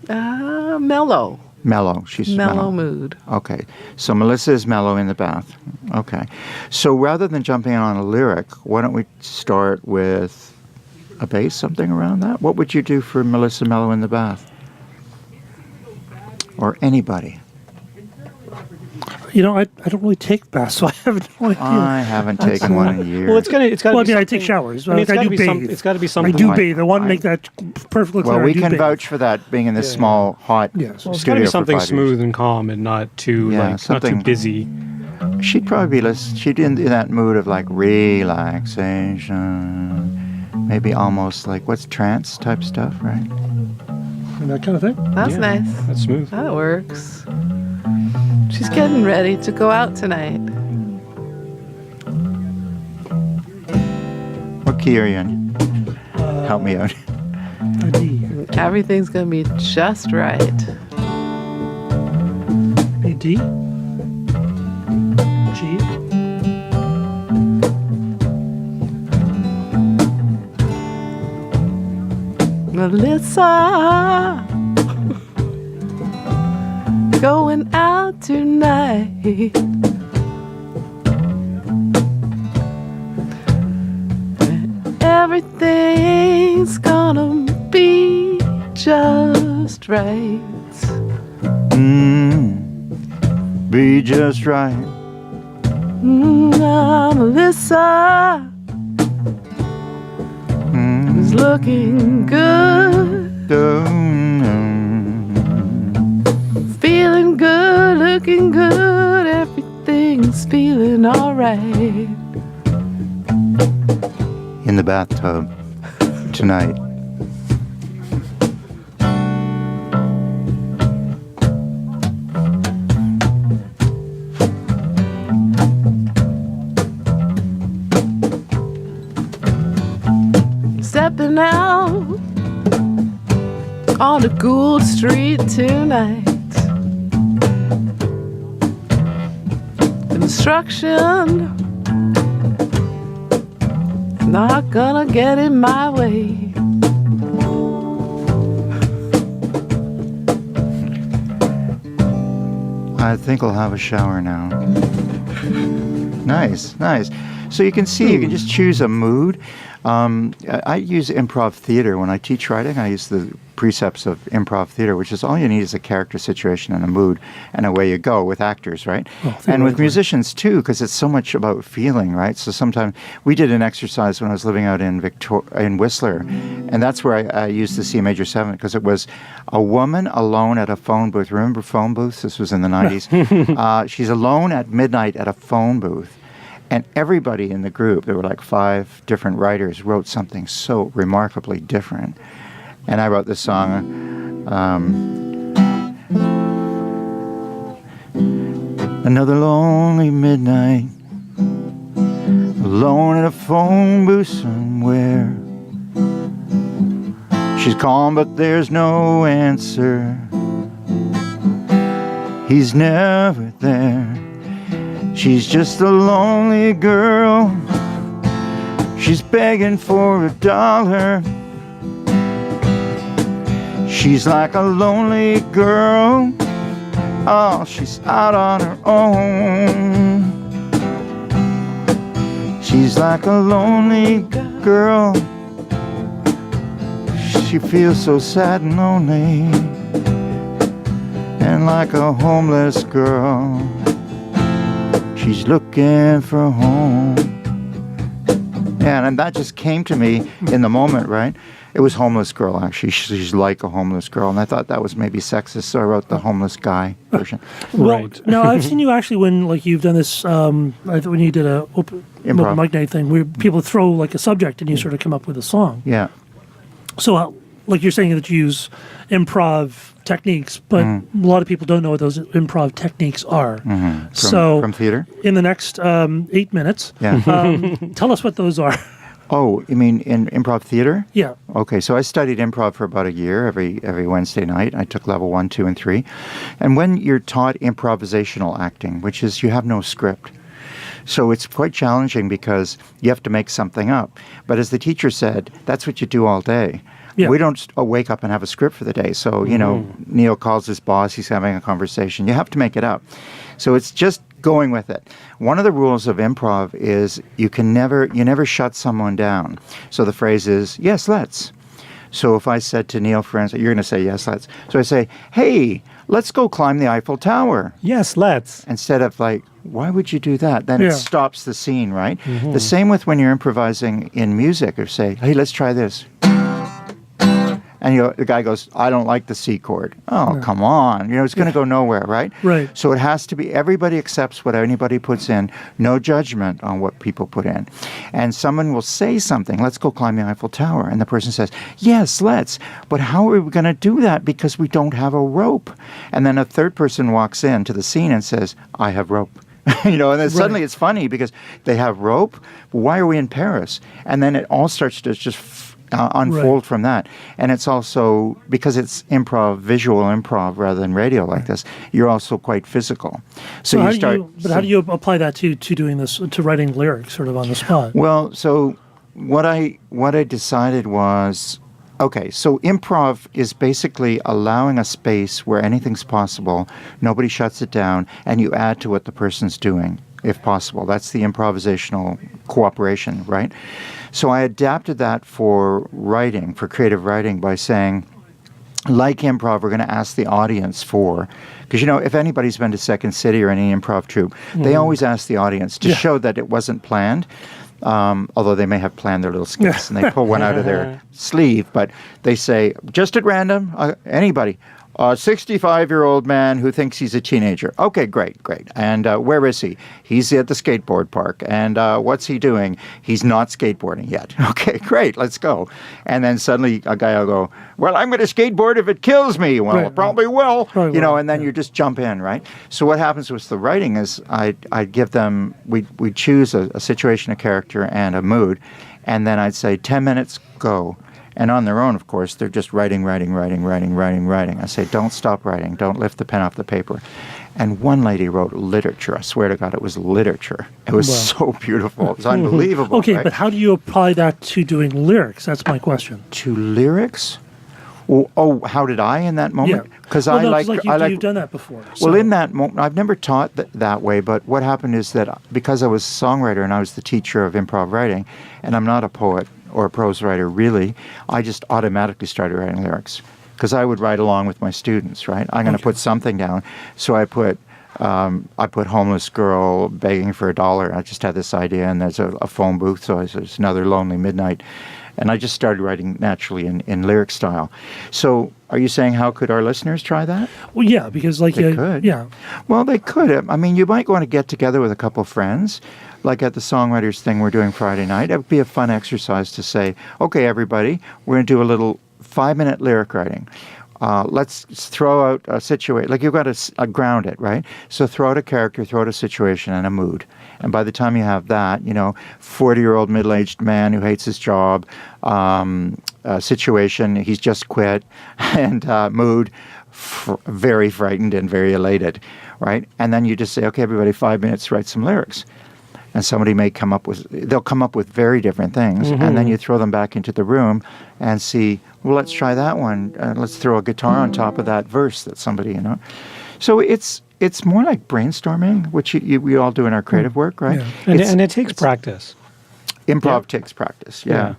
Mellow. Mellow. She's Mellow mood. Okay, so Melissa is mellow in the bath. Okay, so rather than jumping on a lyric, why don't we start with a bass, something around that? What would you do for Melissa mellow in the bath? Or anybody? You know, I don't really take baths, so I have no idea. I haven't taken one in a year. Well, it's gotta. It's gotta. Well, I be mean, I take something- showers. I mean, Like, I gotta do be some- bathe. it's got to be I something. do like- bathe. I want to I- make that perfectly clear. Well, I we do can bathe. vouch for that being in this small, hot Yes. Well, It's got to studio be for something 5 years. smooth and calm, and not too Yeah, not something- too busy. She'd probably be she'd in that mood of like relaxation, maybe almost like what's trance type stuff, right? And that kind of thing. That's Yeah, nice. That's smooth. That works. She's getting ready to go out tonight. What key are you in? Help me out. D. Everything's going to be just right. A D. G. Melissa, going out tonight. Everything's gonna be just right. Be just right. Melissa is looking good, feeling good, looking good. Everything's feeling alright. In the bathtub tonight. Stepping out on the Gould Street tonight. Construction not gonna get in my way. I think I'll have a shower now. Nice, nice. So you can see, you can just choose a mood. I use improv theater when I teach writing. I use the precepts of improv theater, which is all you need is a character, situation, and a mood, and away you go with actors, right? And with musicians too, because it's so much about feeling, right? So sometimes we did an exercise when I was living out in Whistler, and that's where I used the C major 7, because it was a woman alone at a phone booth. Remember phone booths? This was in the 90s. She's alone at midnight at a phone booth. And everybody in the group, there were like 5 different writers, wrote something so remarkably different. And I wrote this song. Another lonely midnight, alone in a phone booth somewhere. She's calm, but there's no answer. He's never there. She's just a lonely girl. She's begging for $1. She's like a lonely girl. Oh, she's out on her own. She's like a lonely girl. She feels so sad and lonely. And like a homeless girl, she's looking for a home. Yeah, and that just came to me in the moment, right? It was homeless girl, actually. She's like a homeless girl. And I thought that was maybe sexist, so I wrote the homeless guy version. Well, Right. no, I've seen you actually when like you've done this. I thought when you did a open Improv. mic night thing where people throw like a subject and you sort of come up with a song. Yeah. So like you're saying that you use improv techniques, but a lot of people don't know what those improv techniques are. From theater? In the next 8 minutes, tell us what those are. Oh, you mean in improv theater? Yeah. Okay, so I studied improv for about a year every Wednesday night. I took level 1, 2, and 3. And when you're taught improvisational acting, which is you have no script, so it's quite challenging because you have to make something up. But as the teacher said, that's what you do all day. Yeah. We don't wake up and have a script for the day. So, you know, Neil calls his boss, he's having a conversation. You have to make it up. So it's just going with it. One of the rules of improv is you never shut someone down. So the phrase is, yes, let's. So if I said to Neil, for instance, you're going to say, yes, let's. So I say, hey, let's go climb the Eiffel Tower. Yes, let's. Instead of like, why would you do that? Then it stops the scene, right? The same with when you're improvising in music, or say, hey, let's try this. And the guy goes, I don't like the C chord. Oh, come on. It's going to go nowhere, right? Right. So it has to be, everybody accepts what anybody puts in, no judgment on what people put in. And someone will say something, let's go climb the Eiffel Tower. And the person says, yes, let's. But how are we going to do that? Because we don't have a rope. And then a third person walks into the scene and says, I have rope. And then suddenly it's funny because they have rope. But why are we in Paris? And then it all starts to just unfold from that. And it's also, because it's visual improv rather than radio like this, you're also quite physical. So you start. How do you apply that to doing this, to writing lyrics sort of on the spot? Well, so what I decided was, okay, so improv is basically allowing a space where anything's possible, nobody shuts it down, and you add to what the person's doing, if possible. That's the improvisational cooperation, right? So I adapted that for writing, for creative writing, by saying, like improv, we're going to ask the audience for, because, if anybody's been to Second City or any improv troupe, they always ask the audience to show that it wasn't planned, although they may have planned their little skits, and they pull one out of their sleeve, but they say, just at random, anybody. A 65-year-old man who thinks he's a teenager. Okay, great. And where is he? He's at the skateboard park. And what's he doing? He's not skateboarding yet. Okay, great, let's go. And then suddenly a guy will go, well, I'm going to skateboard if it kills me. Well, it probably will. And then you just jump in, right? So what happens with the writing is I'd give them, we'd choose a situation, a character, and a mood. And then I'd say, 10 minutes, go. And on their own, of course, they're just writing. I say, don't stop writing. Don't lift the pen off the paper. And one lady wrote literature. I swear to God, it was literature. It was so beautiful. It's unbelievable. Okay, right? But how do you apply that to doing lyrics? That's my question. To lyrics? Oh, how did I in that moment? Because you've done that before. So. Well, in that moment, I've never taught that way, but what happened is that because I was a songwriter and I was the teacher of improv writing, and I'm not a poet or a prose writer really, I just automatically started writing lyrics because I would write along with my students, right? I'm going to put something down. So I put homeless girl begging for $1. I just had this idea, and there's a phone booth, so it's another lonely midnight. And I just started writing naturally in lyric style. So are you saying how could our listeners try that? Well, yeah, because they could. Yeah. Well, they could. I mean, you might want to get together with a couple of friends, like at the Songwriters thing we're doing Friday night. It would be a fun exercise to say, okay, everybody, we're going to do a little 5-minute lyric writing. Let's throw out a situation. Like you've got to ground it, right? So throw out a character, throw out a situation and a mood. And by the time you have that, 40-year-old middle-aged man who hates his job, situation, he's just quit, and mood, very frightened and very elated, right? And then you just say, okay, everybody, 5 minutes, write some lyrics. And somebody may they'll come up with very different things, and then you throw them back into the room and see, well, let's try that one. Let's throw a guitar on top of that verse that somebody, So it's more like brainstorming, which we all do in our creative work, right? Yeah. And it takes practice. Improv takes practice, Yeah.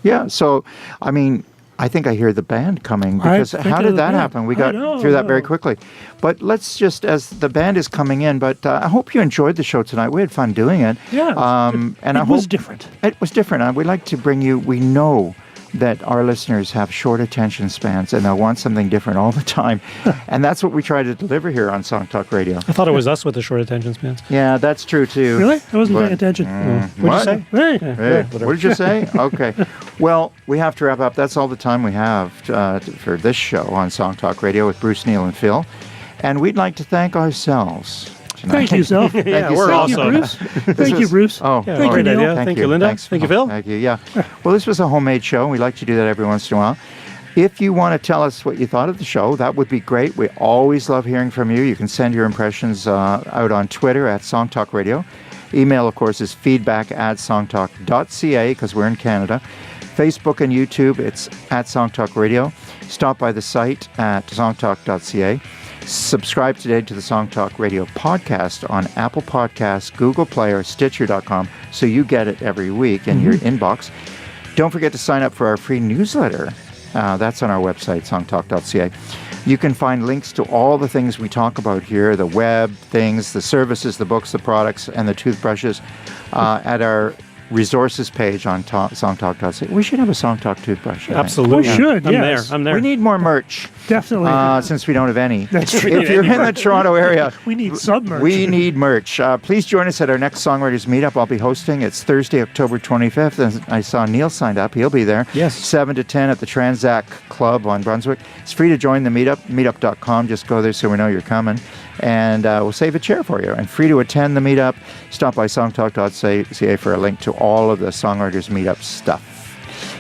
Yeah, so, I mean, I think I hear the band coming, because how did that happen? We got through that very quickly. But let's just, as the band is coming in, but I hope you enjoyed the show tonight. We had fun doing it. Yeah. And it was different. It was different. We'd like to bring you, we know that our listeners have short attention spans and they'll want something different all the time. And that's what we try to deliver here on Song Talk Radio. I thought it was us with the short attention spans. Yeah, that's true too. Really? I wasn't But- paying attention. What'd What? you say? Hey. Hey, what did you say? Okay. Well, we have to wrap up. That's all the time we have for this show on Song Talk Radio with Bruce, Neil, and Phil. And we'd like to thank ourselves tonight. Thank you, Self. Thank Yeah, you, we're Phil. Thank you, awesome. Bruce. Thank you, Bruce. Oh, Yeah, Thank you, great Neil. idea. Thank you, Linda. Thanks. Thank you, Phil. Thank you. Yeah. Well, this was a homemade show. We like to do that every once in a while. If you want to tell us what you thought of the show, that would be great. We always love hearing from you. You can send your impressions out on Twitter at Song Talk Radio. Email, of course, is feedback@songtalk.ca because we're in Canada. Facebook and YouTube, it's at Song Talk Radio. Stop by the site at songtalk.ca. Subscribe today to the Song Talk Radio podcast on Apple Podcasts, Google Play, or Stitcher.com so you get it every week in your inbox. Don't forget to sign up for our free newsletter. That's on our website, songtalk.ca. You can find links to all the things we talk about here, the web things, the services, the books, the products, and the toothbrushes at our resources page on songtalk.ca. We should have a Song Talk toothbrush. I think. Absolutely. We should, I'm yes. there. I'm there. We need more merch. Definitely. Since we don't have any. That's true. If you're in the Toronto area, We need some merch. we need merch. Please join us at our next Songwriters Meetup I'll be hosting. It's Thursday, October 25th. And I saw Neil signed up. He'll be there. Yes. 7 to 10 at the Transac Club on Brunswick. It's free to join the meetup. Meetup.com. Just go there so we know you're coming. And we'll save a chair for you. And free to attend the meetup. Stop by songtalk.ca for a link to all of the Songwriters Meetup stuff.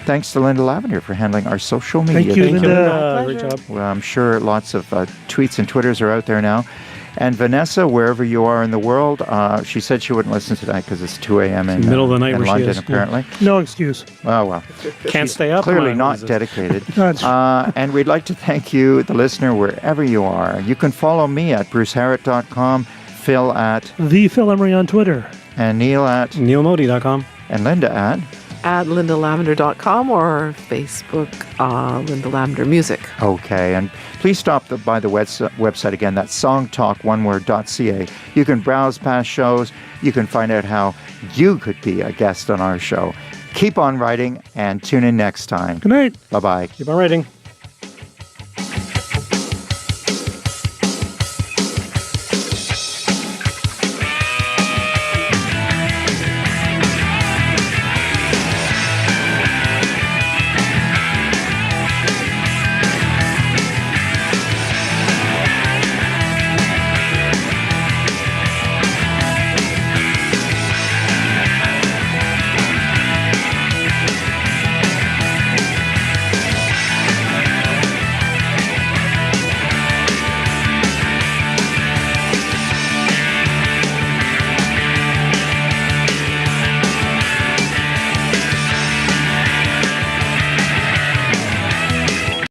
Thanks to Linda Lavender for handling our social media. Thank you, Thank you, Linda. Linda. Great job. Well, I'm sure lots of tweets and Twitters are out there now. And Vanessa, wherever you are in the world, she said she wouldn't listen tonight because it's 2 a.m. in Middle of the night in where she London, is, yeah. apparently. No excuse. Oh, well. Can't stay up. Clearly What not is it? dedicated. That's- And we'd like to thank you, the listener, wherever you are. You can follow me at bruceharrett.com, Phil at, The Phil Emery on Twitter. and Neil at, NeilModi.com. and Linda at. At lindalavender.com or Facebook, Linda Lavender Music. Okay, and please stop by the website again. That's songtalk.ca. You can browse past shows. You can find out how you could be a guest on our show. Keep on writing and tune in next time. Good night. Bye-bye. Keep on writing.